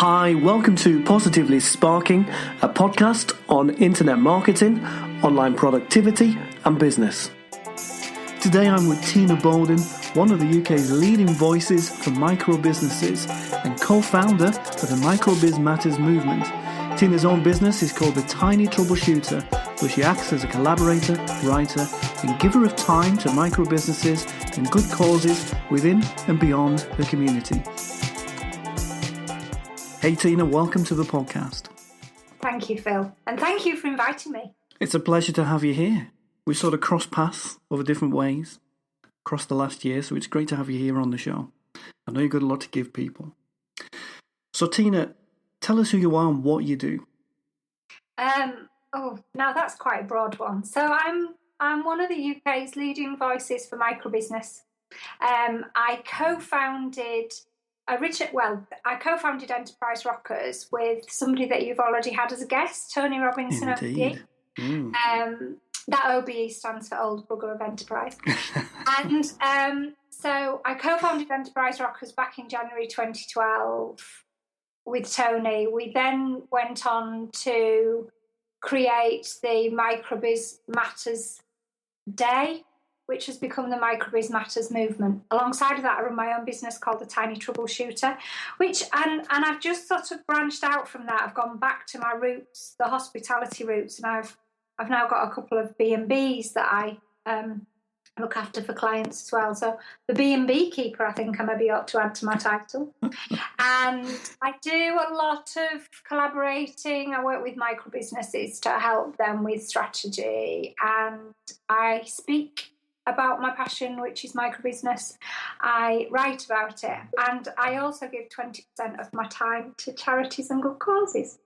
Hi, welcome to Positively Sparking, a podcast on internet marketing, online productivity and business. Today I'm with Tina Boden, one of the UK's leading voices for micro businesses and co-founder of the Microbiz Matters movement. Tina's own business is called The Tiny Troubleshooter, where she acts as a collaborator, writer and giver of time to micro businesses and good causes within and beyond the community. Hey Tina, welcome to the podcast. Thank you, Phil, and thank you for inviting me. It's a pleasure to have you here. We've sort of crossed paths over different ways across the last year, so it's great to have you here on the show. I know you've got a lot to give people. So Tina, tell us who you are and what you do. Now that's quite a broad one. So I'm one of the UK's leading voices for micro business. I co-founded Enterprise Rockers with somebody that you've already had as a guest, Tony Robinson. Indeed. OBE. That OBE stands for Old Bugger of Enterprise. And so I co-founded Enterprise Rockers back in January 2012 with Tony. We then went on to create the Microbiz Matters Day, which has become the Microbiz Matters movement. Alongside of that, I run my own business called The Tiny Troubleshooter, and I've just sort of branched out from that. I've gone back to my roots, the hospitality roots, and I've now got a couple of B&Bs that I look after for clients as well. So the B&B keeper, I think I maybe ought to add to my title. And I do a lot of collaborating. I work with micro businesses to help them with strategy, and I speak about my passion, which is micro business. I write about it, and I also give 20% of my time to charities and good causes.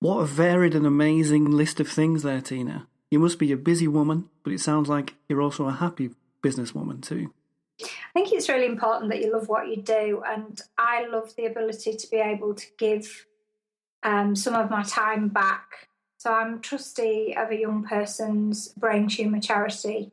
What a varied and amazing list of things there, Tina. You must be a busy woman, but it sounds like you're also a happy businesswoman too. I think it's really important that you love what you do, and I love the ability to be able to give some of my time back. So I'm trustee of a young person's brain tumour charity,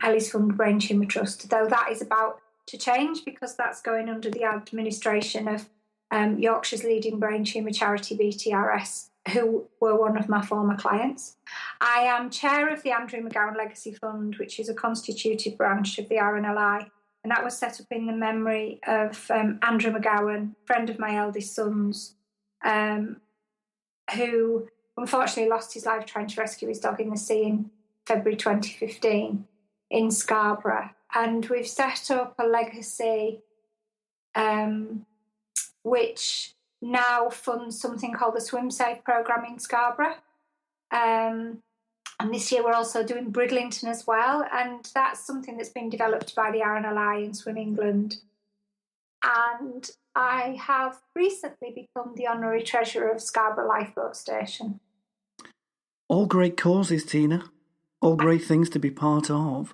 Ellie's Fund Brain Tumour Trust, though that is about to change because that's going under the administration of Yorkshire's leading brain tumour charity, BTRS, who were one of my former clients. I am chair of the Andrew McGowan Legacy Fund, which is a constituted branch of the RNLI, and that was set up in the memory of Andrew McGowan, friend of my eldest son's, who unfortunately lost his life trying to rescue his dog in the sea in February 2015 in Scarborough. And we've set up a legacy which now funds something called the Swim Safe programme in Scarborough. And this year we're also doing Bridlington as well, and that's something that's been developed by the RNLI and Swim England. And I have recently become the honorary treasurer of Scarborough Lifeboat Station. All great causes, Tina. All great things to be part of.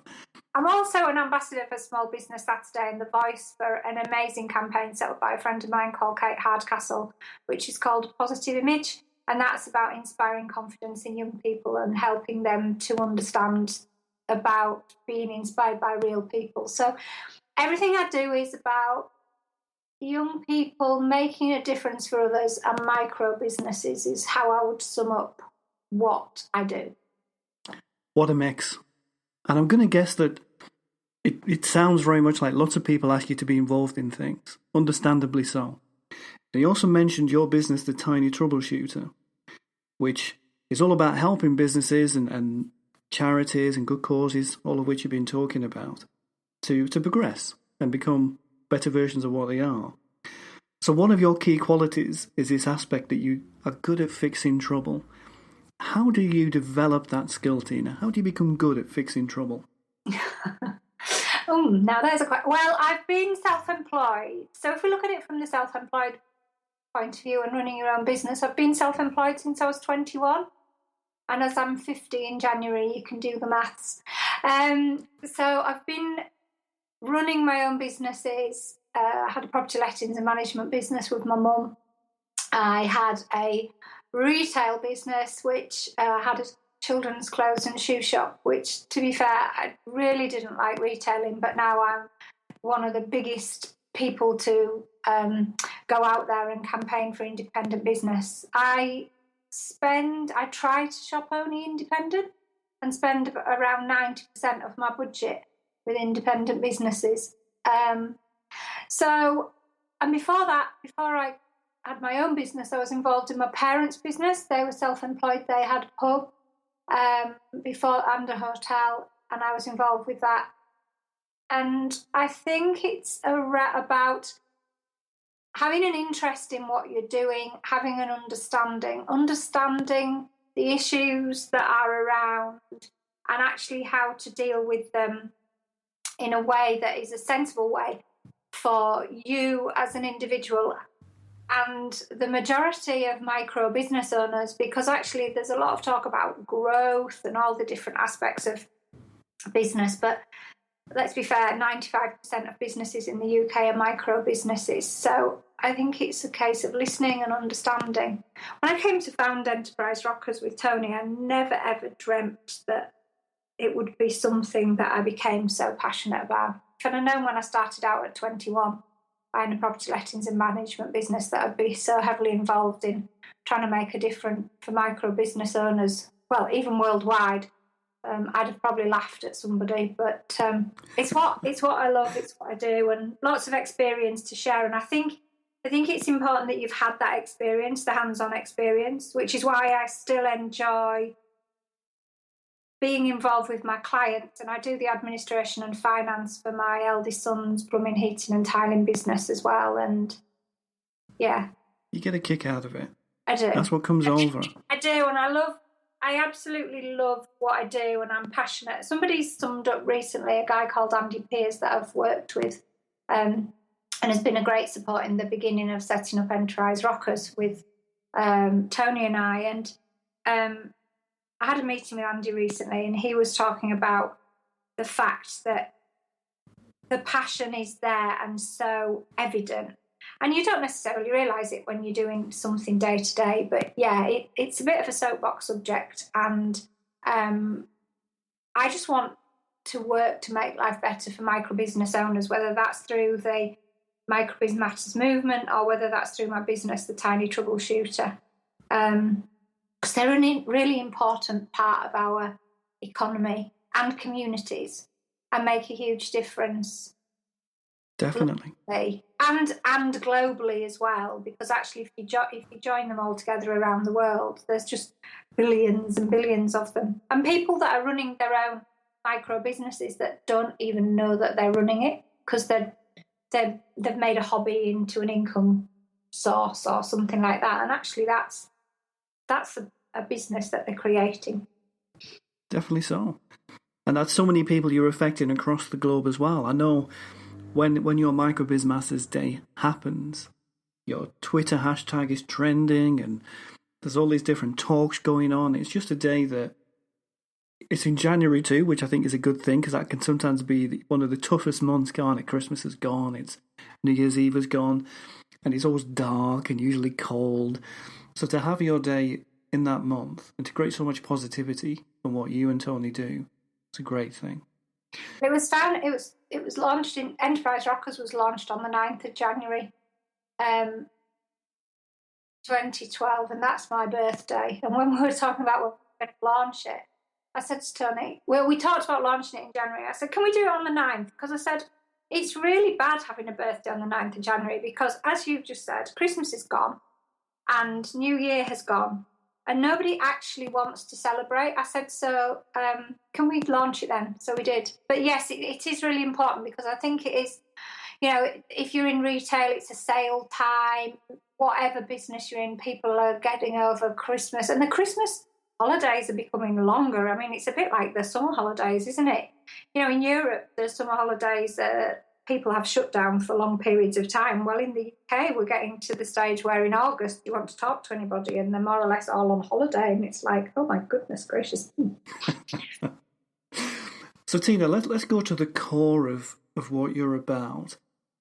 I'm also an ambassador for Small Business Saturday and the voice for an amazing campaign set up by a friend of mine called Kate Hardcastle, which is called Positive Image. And that's about inspiring confidence in young people and helping them to understand about being inspired by real people. So everything I do is about young people making a difference for others, and micro businesses is how I would sum up what I do. What a mix. And I'm going to guess that it sounds very much like lots of people ask you to be involved in things, understandably so. And you also mentioned your business, The Tiny Troubleshooter, which is all about helping businesses and charities and good causes, all of which you've been talking about, to progress and become better versions of what they are. So one of your key qualities is this aspect that you are good at fixing trouble. How do you develop that skill, Tina? How do you become good at fixing trouble? Now there's a question. Well, I've been self-employed. So if we look at it from the self-employed point of view and running your own business, I've been self-employed since I was 21. And as I'm 50 in January, you can do the maths. So I've been running my own businesses. I had a property lettings and management business with my mum. I had a retail business which had a children's clothes and shoe shop, which, to be fair, I really didn't like retailing, but now I'm one of the biggest people to go out there and campaign for independent business. I try to shop only independent and spend around 90% of my budget with independent businesses. And before I had my own business, I was involved in my parents' business. They were self-employed. They had a pub before and a hotel, and I was involved with that. And I think it's about having an interest in what you're doing, having an understanding the issues that are around, and actually how to deal with them in a way that is a sensible way for you as an individual and the majority of micro business owners, because actually there's a lot of talk about growth and all the different aspects of business, but let's be fair, 95% of businesses in the UK are micro businesses. So I think it's a case of listening and understanding. When I came to found Enterprise Rockers with Tony, I never ever dreamt that it would be something that I became so passionate about. If I'd have known when I started out at 21, buying a property lettings and management business, that I'd be so heavily involved in trying to make a difference for micro business owners, well, even worldwide, I'd have probably laughed at somebody. But it's what I love, it's what I do, and lots of experience to share. And I think it's important that you've had that experience, the hands-on experience, which is why I still enjoy being involved with my clients, and I do the administration and finance for my eldest son's plumbing, heating and tiling business as well. And yeah, you get a kick out of it. I do. That's what comes over. I do, and I absolutely love what I do, and I'm passionate. Somebody summed up recently, a guy called Andy Pearce that I've worked with, and has been a great support in the beginning of setting up Enterprise Rockers with Tony and I. And I had a meeting with Andy recently, and he was talking about the fact that the passion is there and so evident. And you don't necessarily realise it when you're doing something day to day. But yeah, it's a bit of a soapbox subject. And I just want to work to make life better for micro business owners, whether that's through the Micro Biz Matters movement or whether that's through my business, The Tiny Troubleshooter. Because they're a really important part of our economy and communities and make a huge difference. Definitely. And globally as well, because actually if you join them all together around the world, there's just billions and billions of them. And people that are running their own micro businesses that don't even know that they're running it because they've made a hobby into an income source or something like that. And actually that's a business that they're creating. Definitely so. And that's so many people you're affecting across the globe as well. I know when your Microbiz Masters Day happens, your Twitter hashtag is trending and there's all these different talks going on. It's just a day that it's in January too, which I think is a good thing because that can sometimes be one of the toughest months gone. Christmas is gone, it's New Year's Eve is gone, and it's always dark and usually cold. So to have your day in that month and to create so much positivity from what you and Tony do, it's a great thing. It was launched in Enterprise Rockers was launched on the 9th of January 2012, and that's my birthday. And when we were talking about when we were going to launch it, I said to Tony, well, we talked about launching it in January. I said, can we do it on the 9th? Because I said, it's really bad having a birthday on the 9th of January because, as you've just said, Christmas is gone and New Year has gone and nobody actually wants to celebrate. I said, so can we launch it then? So we did. But yes, it is really important because I think it is, if you're in retail, it's a sale time. Whatever business you're in, people are getting over Christmas. And the Christmas holidays are becoming longer. I mean, it's a bit like the summer holidays, isn't it? In Europe, the summer holidays, people have shut down for long periods of time. Well, in the UK, we're getting to the stage where in August you want to talk to anybody and they're more or less all on holiday. And it's like, oh, my goodness gracious. So, Tina, let's go to the core of what you're about.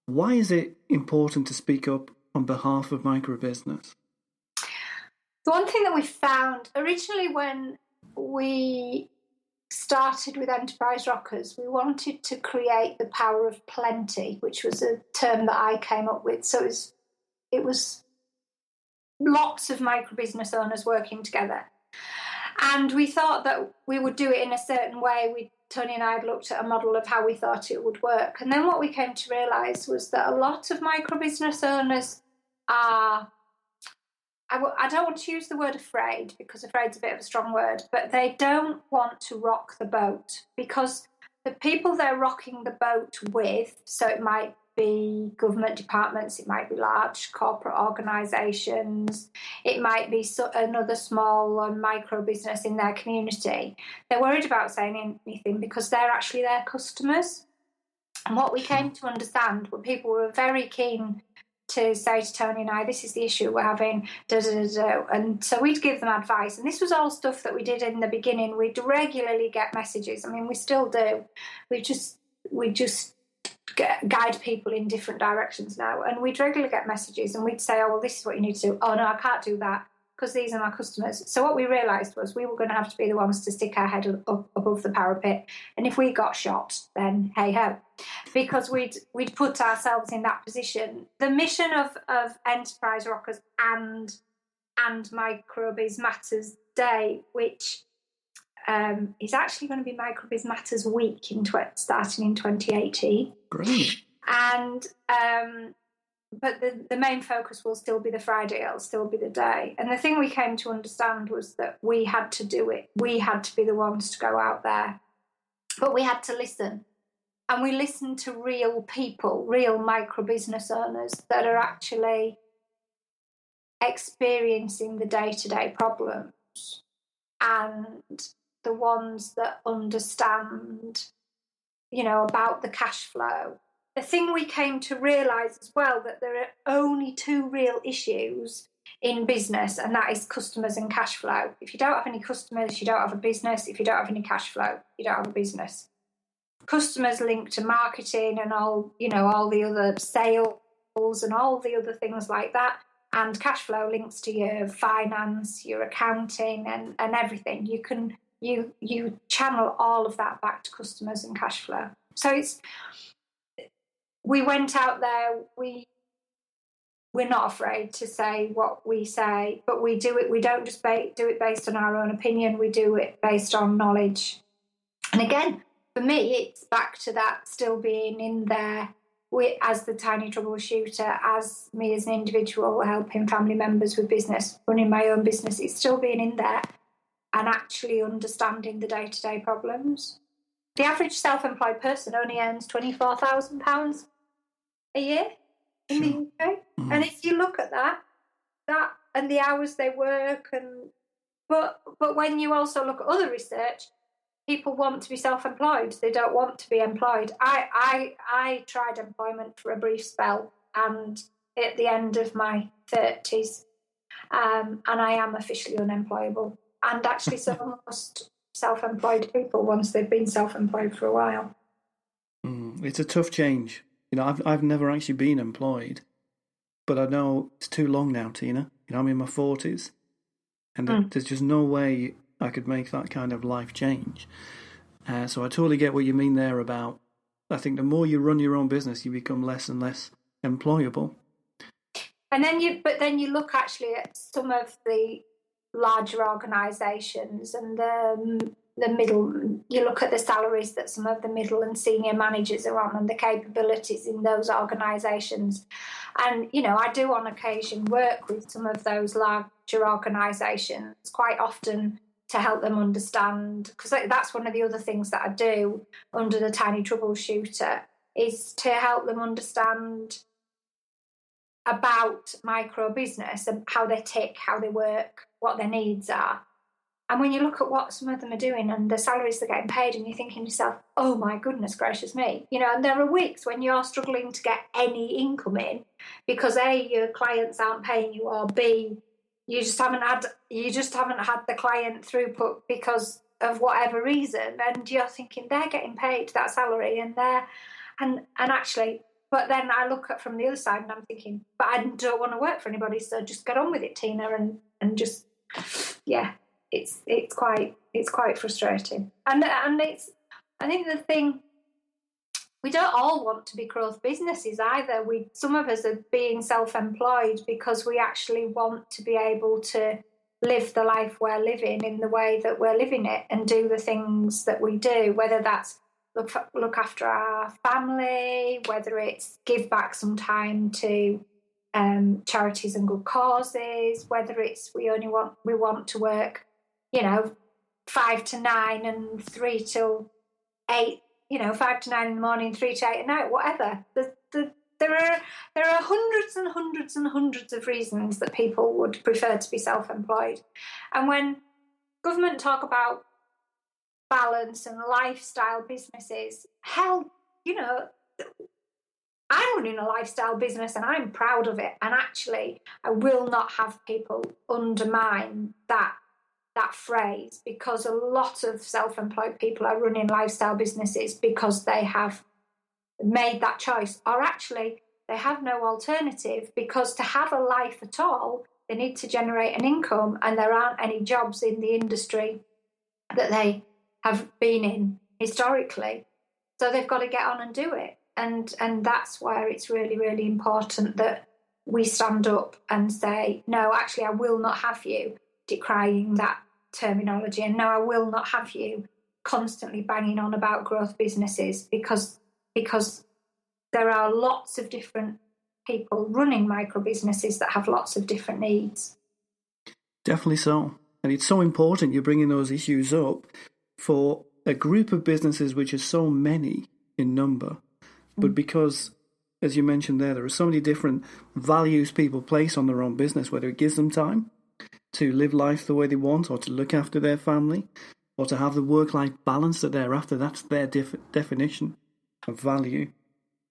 Why is it important to speak up on behalf of microbusiness? The one thing that we found originally when we started with Enterprise Rockers, we wanted to create the power of plenty, which was a term that I came up with. So it was lots of micro business owners working together. And we thought that we would do it in a certain way. Tony and I had looked at a model of how we thought it would work. And then what we came to realise was that a lot of micro business owners are, I don't want to use the word afraid, because afraid's a bit of a strong word, but they don't want to rock the boat, because the people they're rocking the boat with, so it might be government departments, it might be large corporate organisations, it might be another small or micro business in their community. They're worried about saying anything because they're actually their customers. And what we came to understand were people were very keen to say to Tony and I, this is the issue we're having, da, da, da, da. And so we'd give them advice. And this was all stuff that we did in the beginning. We'd regularly get messages. I mean, we still do. We just guide people in different directions now. And we'd regularly get messages and we'd say, oh, well, this is what you need to do. Oh, no, I can't do that because these are my customers. So what we realised was we were going to have to be the ones to stick our head up above the parapet. And if we got shot, then hey-ho. Because we'd put ourselves in that position. The mission of Enterprise Rockers and Microbiz Matters Day, which is actually going to be Microbiz Matters Week starting in 2018. Great. And but the main focus will still be the Friday. It'll still be the day. And the thing we came to understand was that we had to do it. We had to be the ones to go out there, but we had to listen. And we listened to real people, real micro business owners that are actually experiencing the day-to-day problems, and the ones that understand, about the cash flow. The thing we came to realise as well, that there are only two real issues in business, and that is customers and cash flow. If you don't have any customers, you don't have a business. If you don't have any cash flow, you don't have a business. Customers linked to marketing and all the other sales and all the other things like that. And cash flow links to your finance, your accounting and everything. You channel all of that back to customers and cash flow. So we went out there, we're not afraid to say what we say, but we do it. We don't just do it based on our own opinion. We do it based on knowledge. And again, for me, it's back to that still being in there as the tiny troubleshooter, as me as an individual helping family members with business, running my own business. It's still being in there and actually understanding the day-to-day problems. The average self-employed person only earns £24,000 a year in the UK. Mm-hmm. And if you look at that and the hours they work, but when you also look at other research, people want to be self-employed. They don't want to be employed. I tried employment for a brief spell, and at the end of my 30s, and I am officially unemployable. And actually, so most self-employed people, once they've been self-employed for a while. It's a tough change. I've never actually been employed, but I know it's too long now, Tina. I'm in my 40s, and there's just no way I could make that kind of life change. So I totally get what you mean there about, I think the more you run your own business, you become less and less employable. And then you look actually at some of the larger organisations and the middle, you look at the salaries that some of the middle and senior managers are on and the capabilities in those organisations. And, I do on occasion work with some of those larger organisations quite often to help them understand, because that's one of the other things that I do under the Tiny Troubleshooter, is to help them understand about micro business and how they tick, how they work, what their needs are. And when you look at what some of them are doing and the salaries they're getting paid, and you're thinking to yourself, oh my goodness gracious me, and there are weeks when you're struggling to get any income in because A, your clients aren't paying you, or B, you just haven't had the client throughput because of whatever reason, and you're thinking they're getting paid that salary and actually, but then I look at from the other side and I'm thinking, but I don't want to work for anybody, so just get on with it, Tina, and just it's quite It's quite frustrating. And it's, I think the thing, we don't all want to be growth businesses either. Some of us are being self-employed because we actually want to be able to live the life we're living in the way that we're living it and do the things that we do, whether that's look after our family, whether it's give back some time to charities and good causes, whether it's we want to work, 5 to 9 and 3 till 8, 5 to 9 in the morning, 3 to 8 at night, whatever. There are hundreds and hundreds and hundreds of reasons that people would prefer to be self-employed. And when government talk about balance and lifestyle businesses, hell, I'm running a lifestyle business and I'm proud of it. And actually, I will not have people undermine that phrase, because a lot of self-employed people are running lifestyle businesses because they have made that choice, or actually they have no alternative, because to have a life at all, they need to generate an income, and there aren't any jobs in the industry that they have been in historically. So they've got to get on and do it. And that's where it's really, really important that we stand up and say, no, actually, I will not have you decrying that terminology. And no, I will not have you constantly banging on about growth businesses, because there are lots of different people running micro businesses that have lots of different needs. Definitely so. And it's so important you're bringing those issues up for a group of businesses which are so many in number, but because, as you mentioned there are so many different values people place on their own business, whether it gives them time to live life the way they want, or to look after their family, or to have the work-life balance that they're after. That's their definition of value.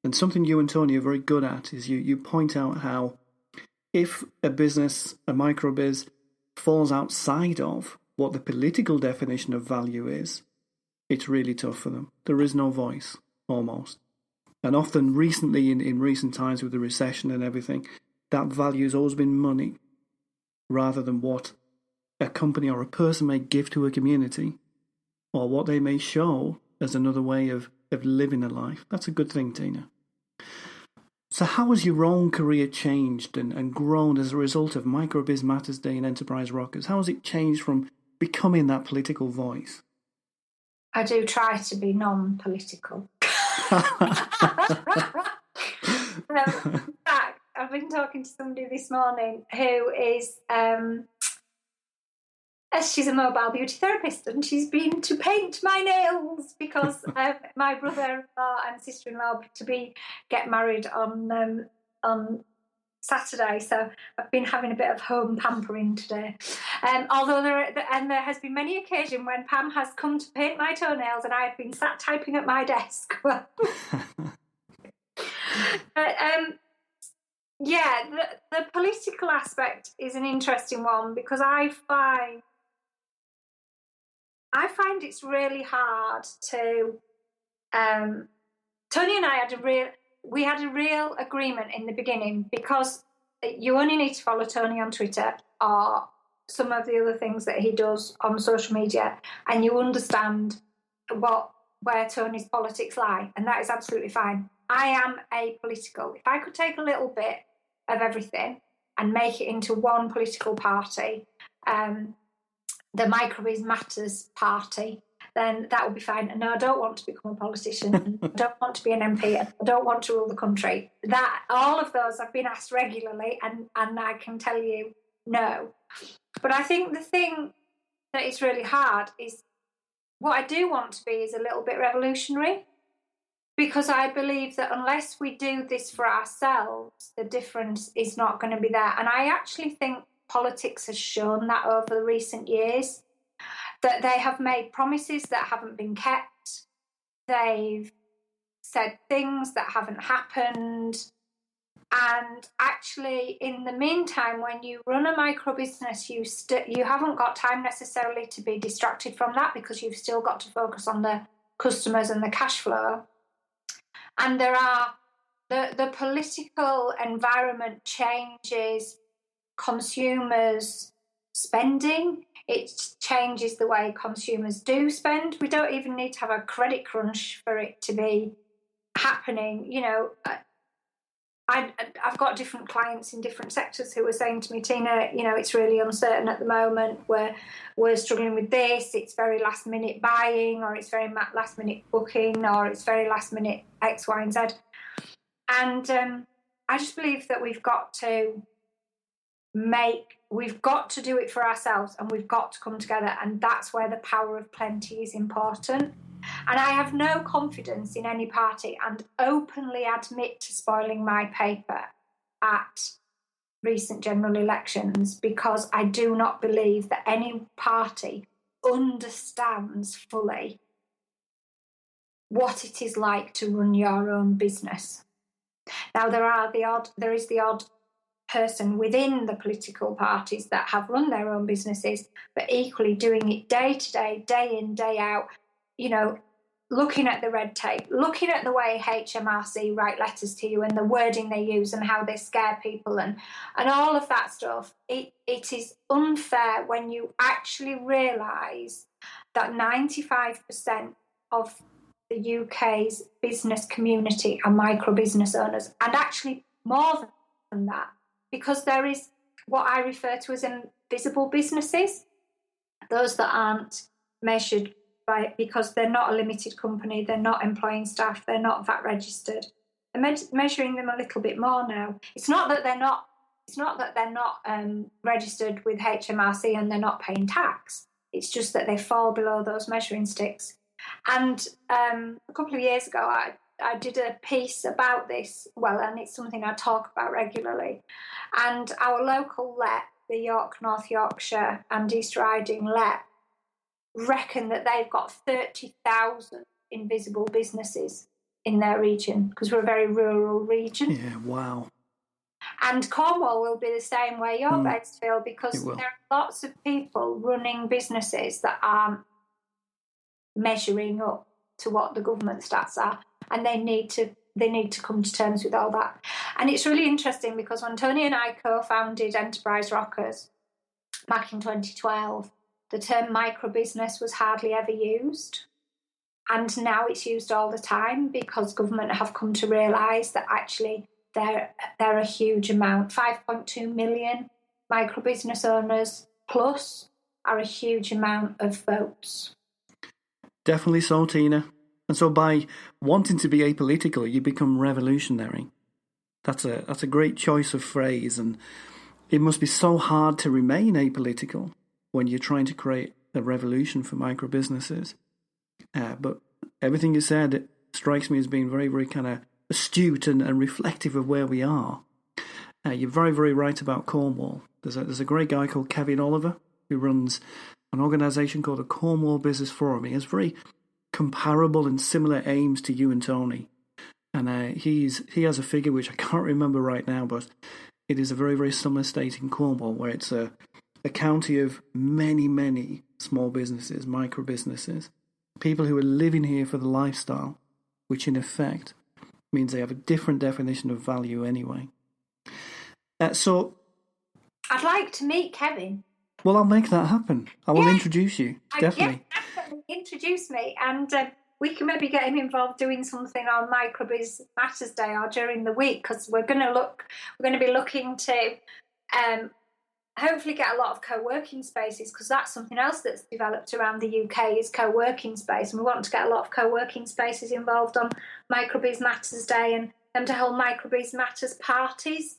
And something you and Tony are very good at is you point out how if a business, a microbiz, falls outside of what the political definition of value is, it's really tough for them. There is no voice, almost. And often recently, in recent times with the recession and everything, that value has always been money rather than what a company or a person may give to a community, or what they may show as another way of living a life. That's a good thing, Tina. So how has your own career changed and grown as a result of Microbiz Matters Day and Enterprise Rockers? How has it changed from becoming that political voice? I do try to be non-political. In fact, I've been talking to somebody this morning who is, she's a mobile beauty therapist, and she's been to paint my nails because my brother-in-law and sister-in-law get married on Saturday. So I've been having a bit of home pampering today. Although there has been many occasions when Pam has come to paint my toenails and I have been sat typing at my desk. Yeah, the political aspect is an interesting one, because I find it's really hard to. Tony and I had a real agreement in the beginning, because you only need to follow Tony on Twitter or some of the other things that he does on social media, and you understand where Tony's politics lie, and that is absolutely fine. I am apolitical. If I could take a little bit of everything and make it into one political party, the Microbiz Matters Party, then that would be fine. And no, I don't want to become a politician. I don't want to be an MP. I don't want to rule the country. All of those I've been asked regularly, and I can tell you no. But I think the thing that is really hard is, what I do want to be is a little bit revolutionary, because I believe that unless we do this for ourselves, the difference is not going to be there. And I actually think politics has shown that over the recent years, that they have made promises that haven't been kept. They've said things that haven't happened. And actually, in the meantime, when you run a micro business, you haven't got time necessarily to be distracted from that, because you've still got to focus on the customers and the cash flow. And there are the political environment changes, consumers spending. It changes the way consumers do spend. We don't even need to have a credit crunch for it to be happening. I've got different clients in different sectors who are saying to me, Tina, it's really uncertain at the moment. We're struggling with this. It's very last minute buying, or it's very last minute booking, or it's very last minute X, Y, and Z. And I just believe that we've got to do it for ourselves, and we've got to come together. And that's where the power of plenty is important. And I have no confidence in any party, and openly admit to spoiling my paper at recent general elections, because I do not believe that any party understands fully what it is like to run your own business. Now, there is the odd person within the political parties that have run their own businesses, but equally doing it day to day, day in, day out, looking at the red tape, looking at the way HMRC write letters to you and the wording they use and how they scare people and all of that stuff. It is unfair when you actually realise that 95% of the UK's business community are micro business owners, and actually more than that, because there is what I refer to as invisible businesses, those that aren't measured because they're not a limited company, they're not employing staff, they're not VAT registered. They're measuring them a little bit more now. It's not that they're not registered with HMRC and they're not paying tax. It's just that they fall below those measuring sticks. And a couple of years ago, I did a piece about this, and it's something I talk about regularly. And our local LEP, the York, North Yorkshire and East Riding LEP, reckon that they've got 30,000 invisible businesses in their region, because we're a very rural region. Yeah, wow. And Cornwall will be the same way you're based, Phil, because there are lots of people running businesses that aren't measuring up to what the government stats are, and they need to come to terms with all that. And it's really interesting, because when Tony and I co-founded Enterprise Rockers back in 2012, the term micro-business was hardly ever used. And now it's used all the time, because government have come to realise that actually they're a huge amount. 5.2 million micro-business owners plus are a huge amount of votes. Definitely so, Tina. And so by wanting to be apolitical, you become revolutionary. That's a great choice of phrase, and it must be so hard to remain apolitical when you're trying to create a revolution for micro businesses. But everything you said, it strikes me as being very, very kind of astute and reflective of where we are. You're very, very right about Cornwall. There's a great guy called Kevin Oliver who runs an organisation called the Cornwall Business Forum. He has very comparable and similar aims to you and Tony. And he has a figure which I can't remember right now, but it is a very, very similar state in Cornwall, where it's a county of many, many small businesses, micro businesses, people who are living here for the lifestyle, which in effect means they have a different definition of value anyway. So I'd like to meet Kevin. Well, I'll make that happen. I will introduce you, definitely. Definitely introduce me, and we can maybe get him involved doing something on Microbiz Matters Day or during the week, because we're going to be looking to hopefully get a lot of co-working spaces, because that's something else that's developed around the UK is co-working space, and we want to get a lot of co-working spaces involved on Microbiz Matters Day and them to hold Microbiz Matters parties.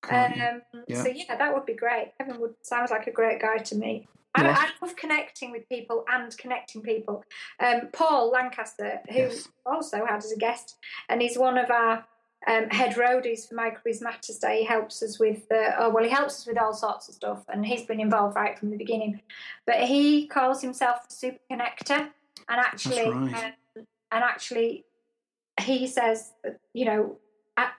So that would be great. Kevin sounds like a great guy to me. I love connecting with people and connecting people. Paul Lancaster, who also had as a guest, and he's one of our head roadies for Microbiz Matters Day. He helps us with all sorts of stuff, and he's been involved right from the beginning. But he calls himself the Super Connector, and actually, he says,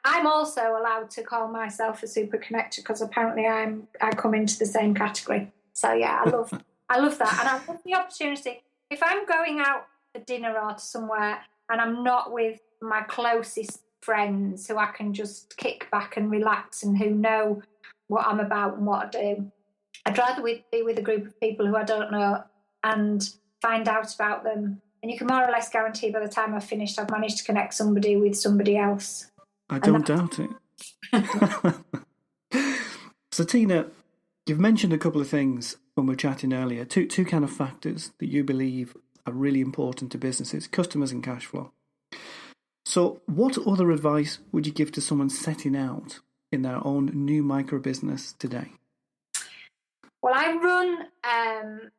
I'm also allowed to call myself a super connector, because apparently I come into the same category. So yeah, I love that, and I love the opportunity. If I'm going out for dinner or to somewhere and I'm not with my closest friends who I can just kick back and relax and who know what I'm about and what I do, I'd rather be with a group of people who I don't know and find out about them. And you can more or less guarantee by the time I've finished, I've managed to connect somebody with somebody else. I don't doubt it. So, Tina, you've mentioned a couple of things when we were chatting earlier, two kind of factors that you believe are really important to businesses, customers and cash flow. So what other advice would you give to someone setting out in their own new micro business today? Well, I run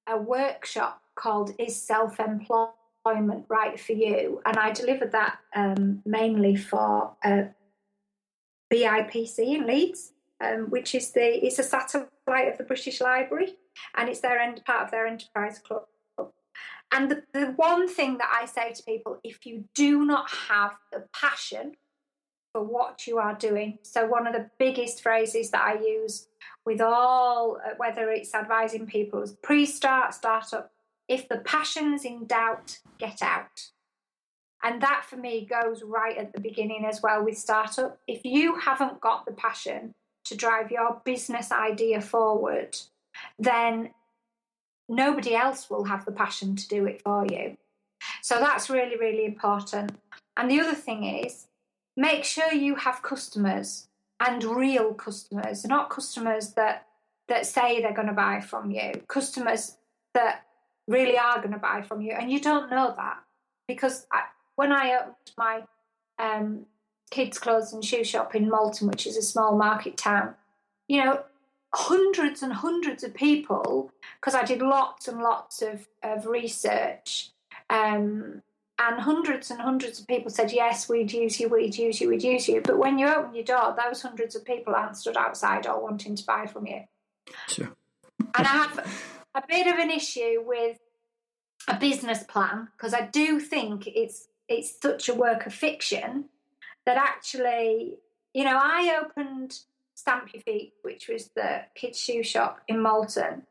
a workshop called Is Self-Employment Right for You? And I delivered that mainly for BIPC in Leeds, which is it's a satellite of the British Library, and it's part of their enterprise club. And the one thing that I say to people, if you do not have the passion for what you are doing, so one of the biggest phrases that I use with all, whether it's advising people as pre-start, startup, if the passion's in doubt, get out. And that for me goes right at the beginning as well with startup. If you haven't got the passion to drive your business idea forward, then nobody else will have the passion to do it for you. So that's really, really important. And the other thing is, make sure you have customers, and real customers, not customers that say they're going to buy from you, customers that really are going to buy from you. And you don't know that, because when I opened my kids' clothes and shoe shop in Malton, which is a small market town, hundreds and hundreds of people, because I did lots and lots of research, and hundreds and hundreds of people said, yes, we'd use you. But when you open your door, those hundreds of people aren't stood outside all wanting to buy from you. Sure. And I have a bit of an issue with a business plan, because I do think it's such a work of fiction that actually, I opened Stamp Your Feet, which was the kids' shoe shop in Malton,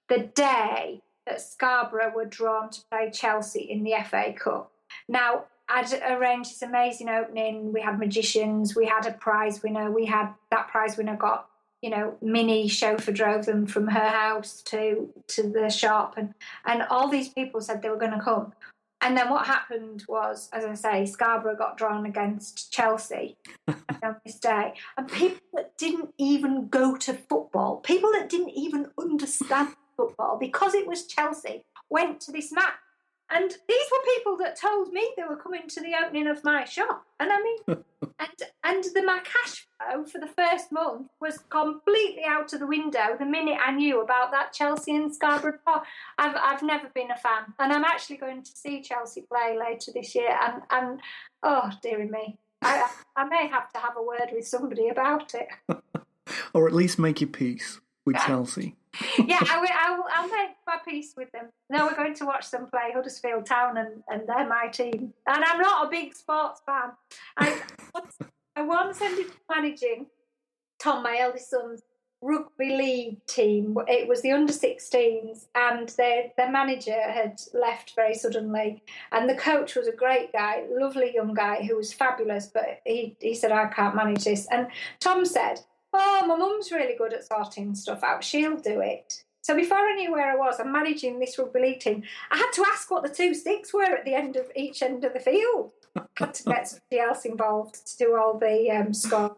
the day that Scarborough were drawn to play Chelsea in the FA Cup. Now, I'd arranged this amazing opening. We had magicians, we had a prize winner, that prize winner got, Minnie chauffeur drove them from her house to the shop, and all these people said they were going to come. And then what happened was, as I say, Scarborough got drawn against Chelsea on this day. And people that didn't even go to football, people that didn't even understand football, because it was Chelsea, went to this match. And these were people that told me they were coming to the opening of my shop. And I mean, and my cash flow for the first month was completely out of the window the minute I knew about that Chelsea and Scarborough draw. I've never been a fan. And I'm actually going to see Chelsea play later this year. And oh, dearie me, I may have to have a word with somebody about it. Or at least make your peace with Chelsea. Yeah, I'll make my peace with them. No, we're going to watch them play Huddersfield Town, and they're my team. And I'm not a big sports fan. I once ended up managing Tom, my eldest son's rugby league team. It was the under-16s, and their manager had left very suddenly. And the coach was a great guy, lovely young guy who was fabulous, but he said, I can't manage this. And Tom said, oh, my mum's really good at sorting stuff out. She'll do it. So before I knew where I was, I'm managing this rugby league team. I had to ask what the two sticks were at the end of each end of the field. I had to get somebody else involved to do all the scoring.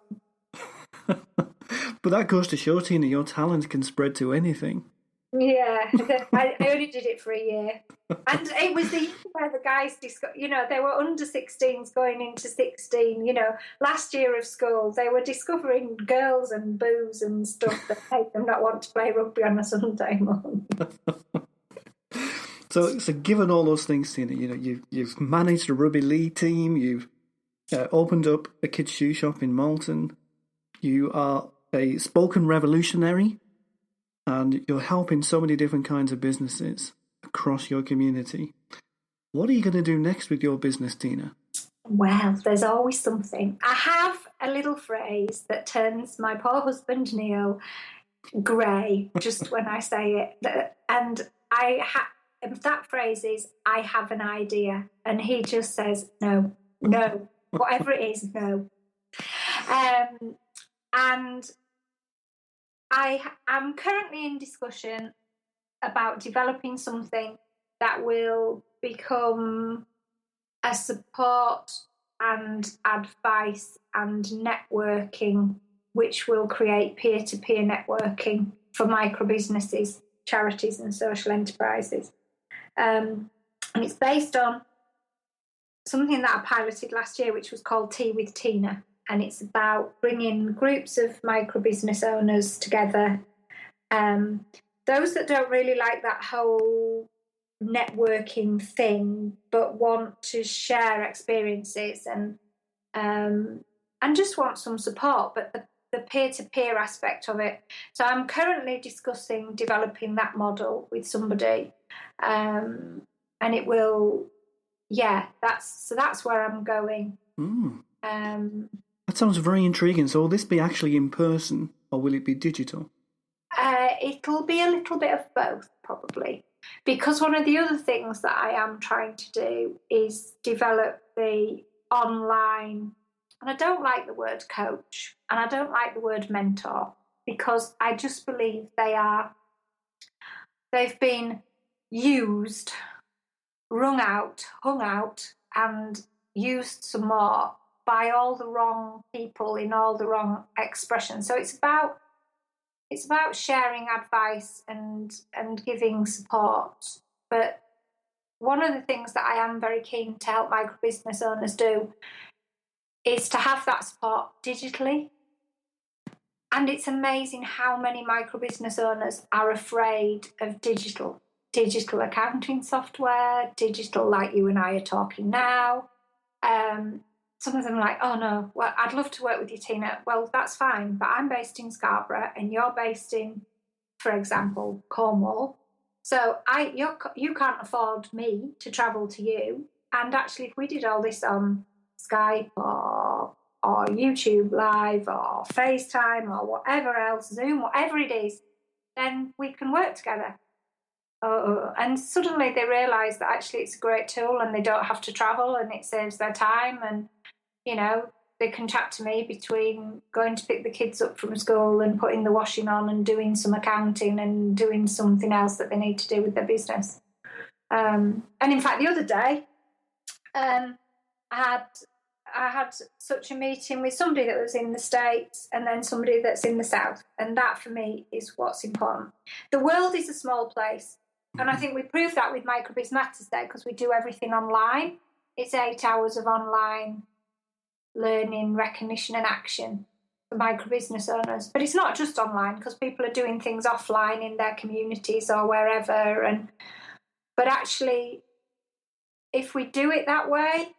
But that goes to show, Tina, your talent can spread to anything. Yeah, I only did it for a year. And it was the year where the guys, they were under 16s going into 16, last year of school. They were discovering girls and booze and stuff that made them not want to play rugby on a Sunday morning. So given all those things, Tina, you've managed a rugby league team, you've opened up a kids' shoe shop in Malton, you are a spoken revolutionary, and you're helping so many different kinds of businesses across your community. What are you going to do next with your business, Tina? Well, there's always something. I have a little phrase that turns my poor husband, Neil, grey just when I say it. And that phrase is, I have an idea. And he just says, no, whatever it is, no. And I am currently in discussion about developing something that will become a support and advice and networking, which will create peer-to-peer networking for micro businesses, charities and social enterprises. And it's based on something that I piloted last year, which was called Tea with Tina. And it's about bringing groups of micro business owners together. Those that don't really like that whole networking thing, but want to share experiences and just want some support, but the peer-to-peer aspect of it. So I'm currently discussing developing that model with somebody, and it will, that's where I'm going. That sounds very intriguing. So will this be actually in person or will it be digital? It'll be a little bit of both, probably. Because one of the other things that I am trying to do is develop the online, and I don't like the word coach and I don't like the word mentor, because I just believe they've been used, wrung out, hung out, and used some more by all the wrong people in all the wrong expressions. So it's about sharing advice and giving support. But one of the things that I am very keen to help micro business owners do is to have that support digitally. And it's amazing how many micro business owners are afraid of digital accounting software, digital like you and I are talking now. Some of them are like, oh no, well, I'd love to work with you, Tina. Well, that's fine, but I'm based in Scarborough and you're based in, for example, Cornwall. So you can't afford me to travel to you. And actually, if we did all this on Skype or YouTube Live or FaceTime or whatever else, Zoom, whatever it is, then we can work together. And suddenly they realise that actually it's a great tool and they don't have to travel and it saves their time, and they can chat to me between going to pick the kids up from school and putting the washing on and doing some accounting and doing something else that they need to do with their business. And in fact, the other day, I had such a meeting with somebody that was in the States and then somebody that's in the South. And that for me is what's important. The world is a small place. And I think we proved that with Microbiz Matters there, because we do everything online. It's 8 hours of online learning, recognition and action for micro business owners. But it's not just online, because people are doing things offline in their communities or wherever. But actually, if we do it that way,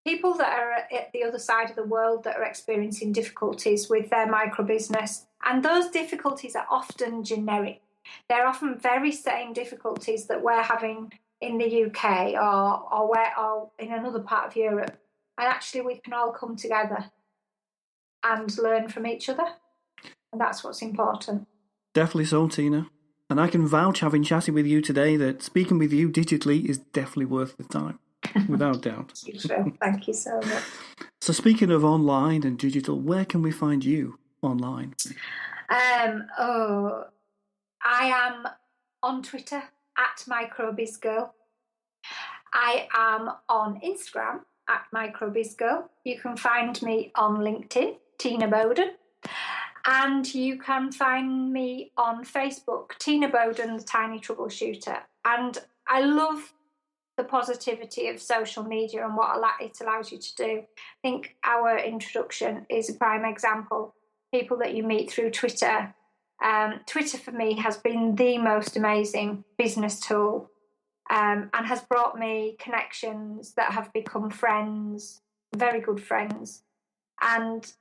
people that are at the other side of the world that are experiencing difficulties with their micro business, and those difficulties are often generic. They're often very same difficulties that we're having in the UK or in another part of Europe. And actually we can all come together and learn from each other. And that's what's important. Definitely so, Tina. And I can vouch, having chatted with you today, that speaking with you digitally is definitely worth the time, without doubt. Thank you so much. So speaking of online and digital, where can we find you online? I am on Twitter @microbizgirl. I am on Instagram @microbizgirl. You can find me on LinkedIn, Tina Boden. And you can find me on Facebook, Tina Boden, the Tiny Troubleshooter. And I love the positivity of social media and what it allows you to do. I think our introduction is a prime example. People that you meet through Twitter. Twitter for me has been the most amazing business tool, and has brought me connections that have become friends, very good friends. And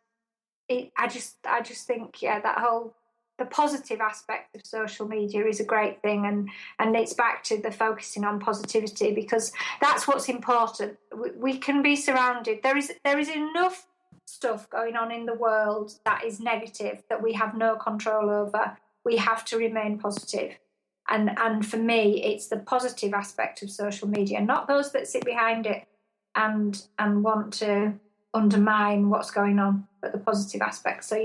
I just think, the positive aspect of social media is a great thing, and it's back to the focusing on positivity, because that's what's important. We can be surrounded. There is enough stuff going on in the world that is negative that we have no control over. We have to remain positive. And for me, it's the positive aspect of social media, not those that sit behind it and want to undermine what's going on, but the positive aspect. So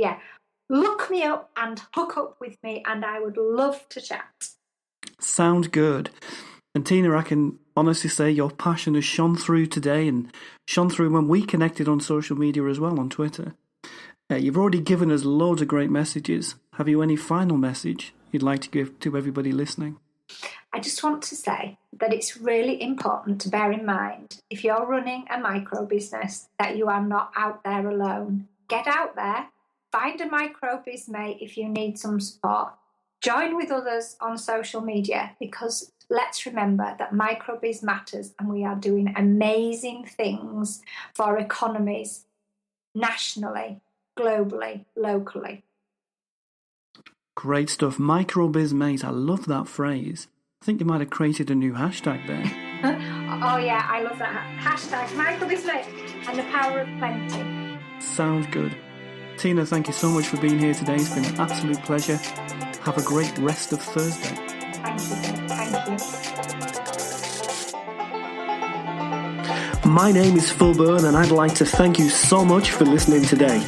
look me up and hook up with me, and I would love to chat. Sounds good. And Tina, I can honestly say your passion has shone through today and shone through when we connected on social media as well, on Twitter. You've already given us loads of great messages. Have you any final message you'd like to give to everybody listening? I just want to say that it's really important to bear in mind, if you're running a micro business, that you are not out there alone. Get out there, find a micro biz mate if you need some support. Join with others on social media, because let's remember that microbiz matters, and we are doing amazing things for economies nationally, globally, locally. Great stuff. Microbiz mate. I love that phrase. I think you might have created a new hashtag there. Oh yeah, I love that. Hashtag microbiz mate and the power of plenty. Sounds good. Tina, thank you so much for being here today. It's been an absolute pleasure. Have a great rest of Thursday. Thank you. Thank you. My name is Phil Byrne, and I'd like to thank you so much for listening today.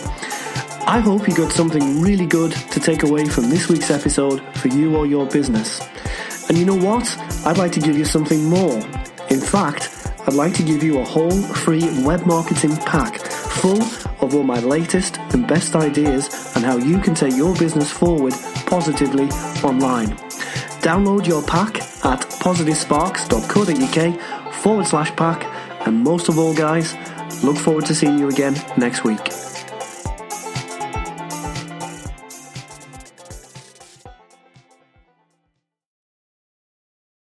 I hope you got something really good to take away from this week's episode for you or your business. And you know what? I'd like to give you something more. In fact, I'd like to give you a whole free web marketing pack full of all my latest and best ideas on how you can take your business forward positively online. Download your pack at positivesparks.co.uk/pack. And most of all, guys, look forward to seeing you again next week.